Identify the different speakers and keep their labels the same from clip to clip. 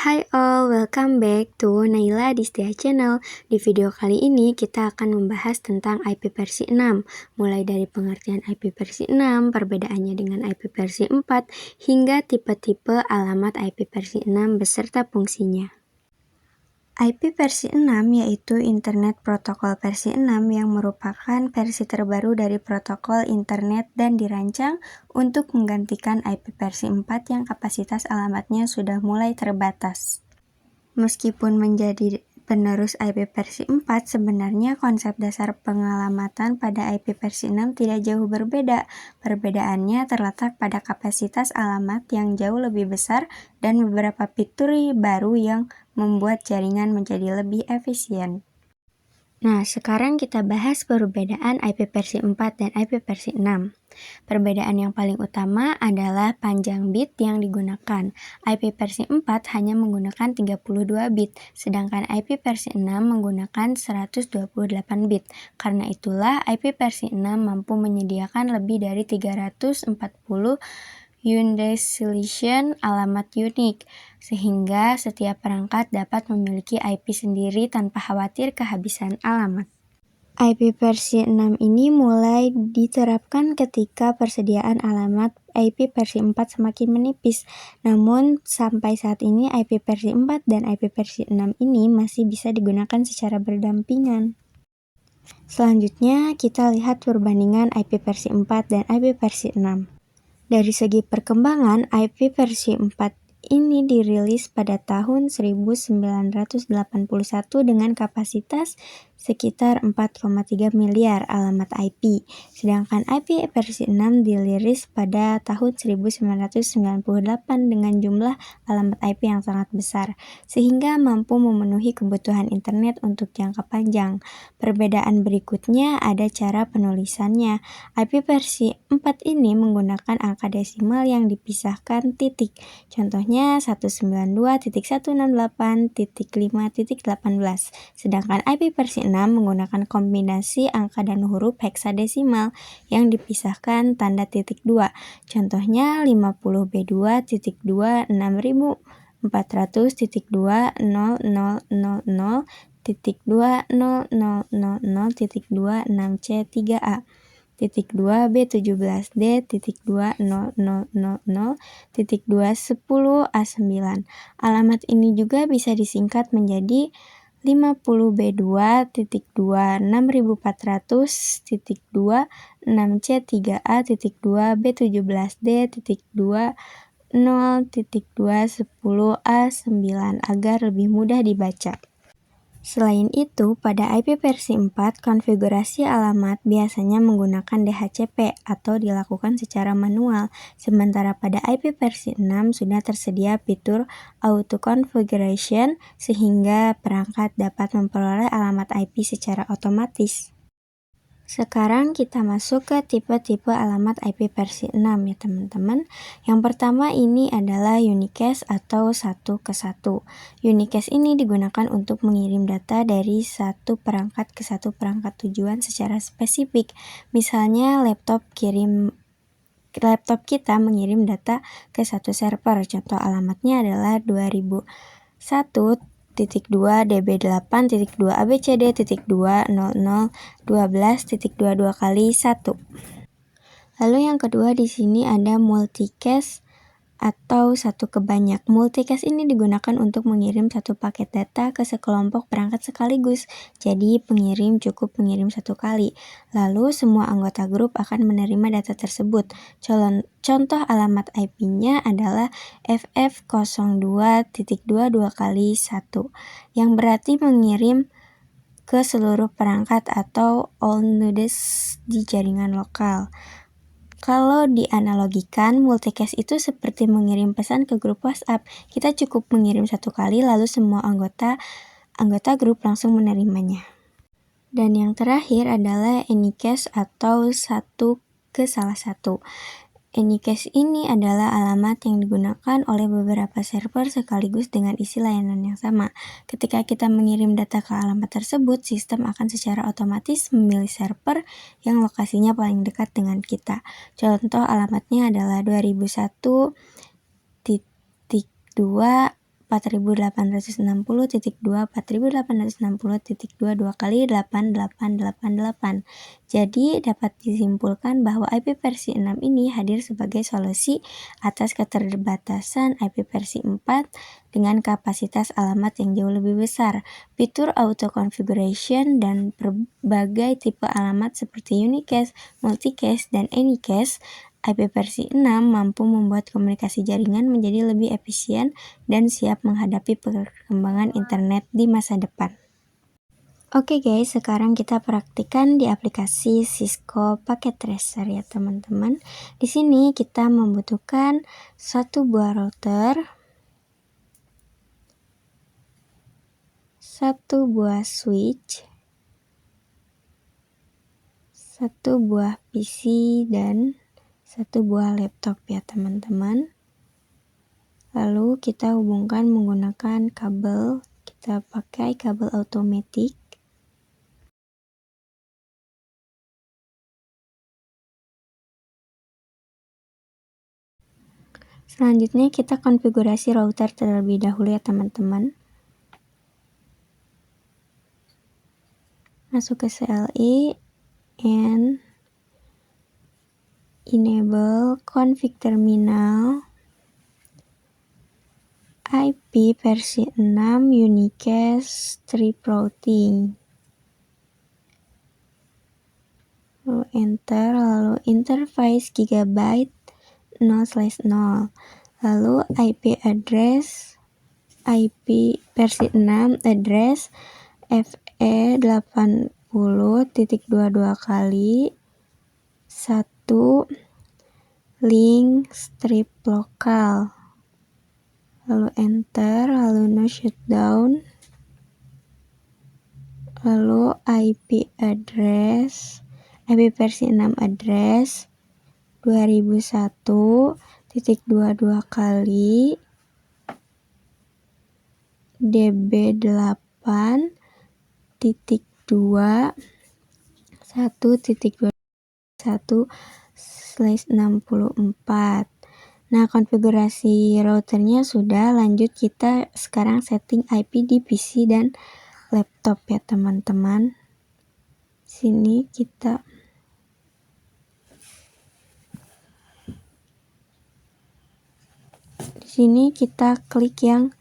Speaker 1: Hai all, welcome back to Naila Distia Channel. Di video kali ini kita akan membahas tentang IP versi 6, mulai dari pengertian IP versi 6, perbedaannya dengan IP versi 4, hingga tipe-tipe alamat IP versi 6 beserta fungsinya. IP versi 6 yaitu Internet Protocol versi 6 yang merupakan versi terbaru dari protokol internet dan dirancang untuk menggantikan IP versi 4 yang kapasitas alamatnya sudah mulai terbatas. Meskipun menjadi penerus IP versi 4, sebenarnya konsep dasar pengalamatan pada IP versi 6 tidak jauh berbeda. Perbedaannya terletak pada kapasitas alamat yang jauh lebih besar dan beberapa fitur baru yang membuat jaringan menjadi lebih efisien. Nah, sekarang kita bahas perbedaan IP versi 4 dan IP versi 6. Perbedaan yang paling utama adalah panjang bit yang digunakan. IP versi 4 hanya menggunakan 32 bit, sedangkan IP versi 6 menggunakan 128 bit. Karena itulah IP versi 6 mampu menyediakan lebih dari 340 undescription alamat unik, sehingga setiap perangkat dapat memiliki IP sendiri tanpa khawatir kehabisan alamat. IP versi 6 ini mulai diterapkan ketika persediaan alamat IP versi 4 semakin menipis. Namun sampai saat ini IP versi 4 dan IP versi 6 ini masih bisa digunakan secara berdampingan. Selanjutnya kita lihat perbandingan IP versi 4 dan IP versi 6. Dari segi perkembangan, IP versi 4 ini dirilis pada tahun 1981 dengan kapasitas sekitar 4,3 miliar alamat IP, sedangkan IP versi 6 dirilis pada tahun 1998 dengan jumlah alamat IP yang sangat besar, sehingga mampu memenuhi kebutuhan internet untuk jangka panjang. Perbedaan berikutnya ada cara penulisannya. IP versi 4 ini menggunakan angka desimal yang dipisahkan titik, contohnya 192.168.5.18, sedangkan IP versi 6 menggunakan kombinasi angka dan huruf heksadesimal yang dipisahkan tanda titik 2, contohnya 50B2.64000.2000.26C3A. Titik 2 B17D titik 2000 titik 210A9. Alamat ini juga bisa disingkat menjadi 50B2 titik 26400 titik 2 6C3A titik 2 B17D titik 20 titik 210A9 agar lebih mudah dibaca. Selain itu, pada IP versi 4, konfigurasi alamat biasanya menggunakan DHCP atau dilakukan secara manual, sementara pada IP versi 6 sudah tersedia fitur auto configuration sehingga perangkat dapat memperoleh alamat IP secara otomatis. Sekarang kita masuk ke tipe-tipe alamat IP versi 6 ya teman-teman. Yang pertama ini adalah unicast atau 1 ke 1. Unicast ini digunakan untuk mengirim data dari satu perangkat ke satu perangkat tujuan secara spesifik. Misalnya laptop kita mengirim data ke satu server. Contoh alamatnya adalah 2001.2.2.abcd.20012.22 Lalu yang kedua di sini ada multicast atau 1 ke banyak. Multicast ini digunakan untuk mengirim satu paket data ke sekelompok perangkat sekaligus. Jadi pengirim cukup mengirim 1 kali. Lalu semua anggota grup akan menerima data tersebut. Contoh alamat IP-nya adalah FF02.22 yang berarti mengirim ke seluruh perangkat atau all nodes di jaringan lokal. Kalau dianalogikan, multicast itu seperti mengirim pesan ke grup WhatsApp. Kita cukup mengirim 1 kali lalu semua anggota grup langsung menerimanya. Dan yang terakhir adalah anycast atau 1 ke salah satu. Anycast ini adalah alamat yang digunakan oleh beberapa server sekaligus dengan isi layanan yang sama. Ketika kita mengirim data ke alamat tersebut, sistem akan secara otomatis memilih server yang lokasinya paling dekat dengan kita. Contoh alamatnya adalah 2001.2 4080.2 4080.2 2 kali 8888. Jadi dapat disimpulkan bahwa IP versi 6 ini hadir sebagai solusi atas keterbatasan IP versi 4 dengan kapasitas alamat yang jauh lebih besar. Fitur auto configuration dan berbagai tipe alamat seperti unicast, multicast, dan anycast IP versi 6 mampu membuat komunikasi jaringan menjadi lebih efisien dan siap menghadapi perkembangan internet di masa depan. Oke guys, sekarang kita praktikkan di aplikasi Cisco Packet Tracer ya teman-teman. Di sini kita membutuhkan satu buah router, satu buah switch, satu buah PC, dan satu buah laptop ya teman-teman. Lalu kita hubungkan menggunakan kabel, kita pakai kabel automatic. Selanjutnya kita konfigurasi router terlebih dahulu ya teman-teman. Masuk ke CLI and enable config terminal IP versi 6 unicast strip routing. Lalu enter, lalu interface gigabyte 0/0. Lalu IP address IP versi 6 address FE80.22 kali 1 link strip lokal. Lalu enter, lalu no shutdown. Lalu IP address IP versi 6 address 2001.22 kali DB8.2 1.21/64. Nah, konfigurasi routernya sudah. Lanjut kita sekarang setting IP di PC dan laptop ya teman-teman. Di sini kita klik yang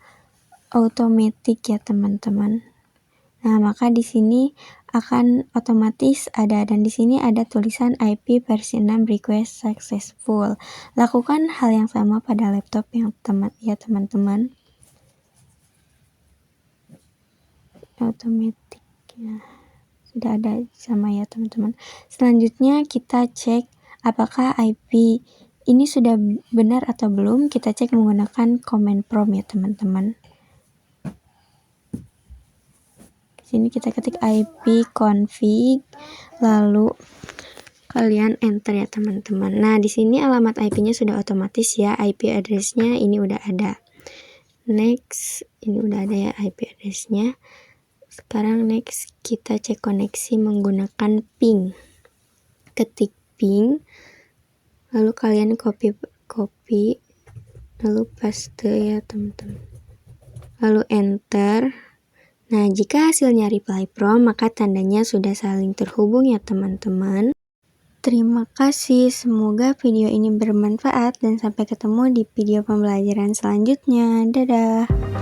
Speaker 1: automatic ya teman-teman. Nah, maka di sini akan otomatis ada, dan di sini ada tulisan IP versi 6 request successful. Lakukan hal yang sama pada laptop yang teman-teman. Automatic ya. Sudah ada sama ya teman-teman. Selanjutnya kita cek apakah IP ini sudah benar atau belum. Kita cek menggunakan command prompt ya teman-teman. Sini kita ketik IP config, lalu kalian enter ya teman-teman. Nah, di sini alamat IP-nya sudah otomatis ya. IP address-nya ini udah ada. Next, ini udah ada ya IP address-nya. Sekarang next kita cek koneksi menggunakan ping. Ketik ping, lalu kalian copy lalu paste ya teman-teman. Lalu enter. Nah, jika hasilnya reply from, maka tandanya sudah saling terhubung ya teman-teman. Terima kasih, semoga video ini bermanfaat dan sampai ketemu di video pembelajaran selanjutnya. Dadah!